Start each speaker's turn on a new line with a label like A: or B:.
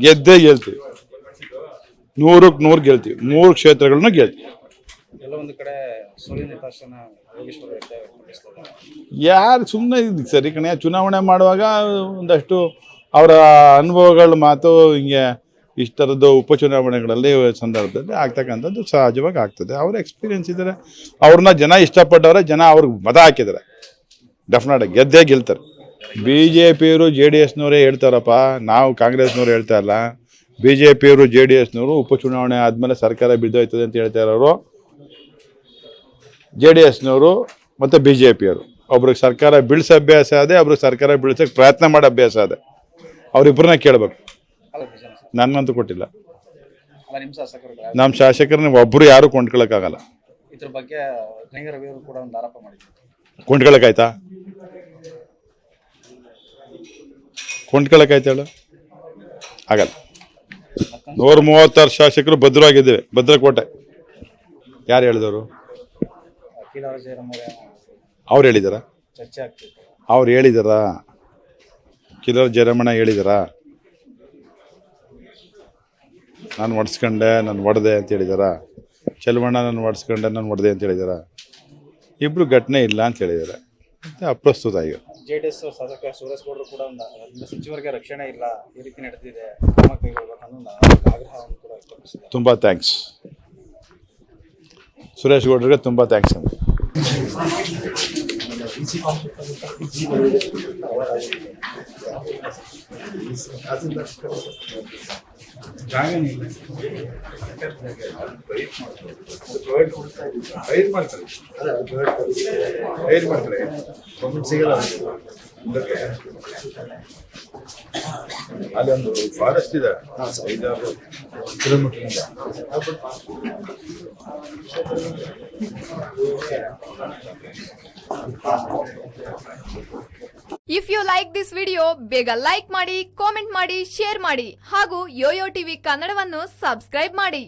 A: ಗೆದ್ದೇ ಗೆಲ್ತೀವಿ, 100ಕ್ಕೆ 100 ಗೆಲ್ತೀವಿ. 3 ಕ್ಷೇತ್ರಗಳನ್ನ ಗೆಲ್ತೀವಿ.
B: ಕೆಲವೊಂದು ಕಡೆ ಸೋಲಿನ ನಿರಾಶನ ಯೋಗೇಶ್ವರ
A: ಯಾರು ಸುಮ್ಮನೆ ಸರಿ ಕಣೆ, ಚುನಾವಣೆ ಮಾಡುವಾಗ ಒಂದಷ್ಟು ಅವರ ಅನುಭವಗಳ ಮಾತು ಹಿಂಗೆ ಇಷ್ಟು ಥರದ್ದು ಉಪಚುನಾವಣೆಗಳಲ್ಲಿ ಸಂದರ್ಭದಲ್ಲಿ ಆಗ್ತಕ್ಕಂಥದ್ದು ಸಹಜವಾಗಿ ಆಗ್ತದೆ. ಅವ್ರ ಎಕ್ಸ್ಪೀರಿಯನ್ಸ್ ಇದ್ದಾರೆ, ಅವ್ರನ್ನ ಜನ ಇಷ್ಟಪಟ್ಟವ್ರೆ, ಜನ ಅವ್ರಿಗೆ ಮತ ಹಾಕಿದ್ದಾರೆ. ಡೆಫಿನೆಟಾಗಿ ಗೆದ್ದೇ ಗೆಲ್ತಾರೆ. BJPಯವರು JDSನವರೇ ಹೇಳ್ತಾರಪ್ಪ, ನಾವು ಕಾಂಗ್ರೆಸ್ನವ್ರು ಹೇಳ್ತಾ ಇಲ್ಲ. BJPಯವರು JDSನವರು ಉಪಚುನಾವಣೆ ಆದಮೇಲೆ ಸರ್ಕಾರ ಬಿದ್ದೋಯ್ತದೆ ಅಂತ ಹೇಳ್ತಾ ಇರೋರು JDSನವರು ಮತ್ತು BJPಯವರು. ಒಬ್ರಿಗೆ ಸರ್ಕಾರ ಬೀಳ್ಸೋ ಅಭ್ಯಾಸ ಅದೇ, ಒಬ್ರಿಗೆ ಸರ್ಕಾರ ಬೀಳ್ಸೋಕ್ಕೆ ಪ್ರಯತ್ನ ಮಾಡೋ ಅಭ್ಯಾಸ ಅದೇ. ಅವ್ರಿಬ್ಬರನ್ನ ಕೇಳಬೇಕು. ನನ್ನಂತೂ ಕೊಟ್ಟಿಲ್ಲ. ನಮ್ಮ ಶಾಸಕರನ್ನ ಒಬ್ಬರು ಯಾರು ಕೊಂಡ್ಕೊಳ್ಳೋಕ್ಕಾಗಲ್ಲ.
B: ಇದ್ರ ಬಗ್ಗೆ ರವಿಯವರು ಕೂಡ ಒಂದು ಆರೋಪ ಮಾಡಿದ್ರು.
A: ಕೊಂಡ್ಕೊಳ್ಳೋಕ್ಕಾಯ್ತಾ? ಕೊಂಡ್ಕೊಳ್ಳೋಕ್ಕಾಯ್ತಾ ಹೇಳು? ಆಗಲ್ಲ. 136 ಶಾಸಕರು ಭದ್ರವಾಗಿದ್ದೇವೆ, ಭದ್ರಕೋಟೆ. ಯಾರು ಹೇಳಿದವರು? ಅವ್ರು ಹೇಳಿದಾರ?
B: ಚರ್ಚೆ ಆಗ್ತಿತ್ತು.
A: ಅವ್ರು ಹೇಳಿದಾರ? ಕಿಲರ್ ಜಯರಮಣ ಹೇಳಿದಾರ ನಾನು ಒಡ್ಸ್ಕೊಂಡೆ, ನಾನು ಒಡೆದೆ ಅಂತ ಹೇಳಿದಾರ? ಚೆಲುವಣ್ಣ ನಾನು ಒಡ್ಸ್ಕೊಂಡೆ, ನಾನು ಒಡೆದೆ ಅಂತ ಹೇಳಿದಾರ? ಇಬ್ಬರು ಘಟನೆ ಇಲ್ಲ ಅಂತ ಹೇಳಿದ್ದಾರೆ. ಅಪ್ರಸ್ತುತ ಈಗ
B: JDS ಶಾಸಕ ಸುರೇಶ್ ಗೌಡರು ಕೂಡ ಸಚಿವರಿಗೆ ರಕ್ಷಣೆ ಇಲ್ಲ, ಈ ರೀತಿ ನಡೆದಿದೆ, ಕ್ರಮ ಕೈಗೊಳ್ಳಬೇಕು ಅನ್ನೋ ಆಗ್ರಹವನ್ನು ಕೂಡ ವ್ಯಕ್ತಪಡಿಸಿದ್ದಾರೆ.
A: ತುಂಬ ಥ್ಯಾಂಕ್ಸ್ ಸುರೇಶ್ ಗೌಡ್ರಿಗೆ, ತುಂಬ ಥ್ಯಾಂಕ್ಸ್ ಅಂತ. ಅಲ್ಲೊಂದು ಫಾರೆಸ್ಟ್ ಇದೆ 5-6 kilometre.
C: If you like this video ಬೇಗ ಲೈಕ್ ಮಾಡಿ, ಕಾಮೆಂಟ್ ಮಾಡಿ, ಶೇರ್ ಮಾಡಿ ಹಾಗೂ ಯೋಯೋ ಟಿವಿ ಕನ್ನಡವನ್ನು ಸಬ್ಸ್ಕ್ರೈಬ್ ಮಾಡಿ.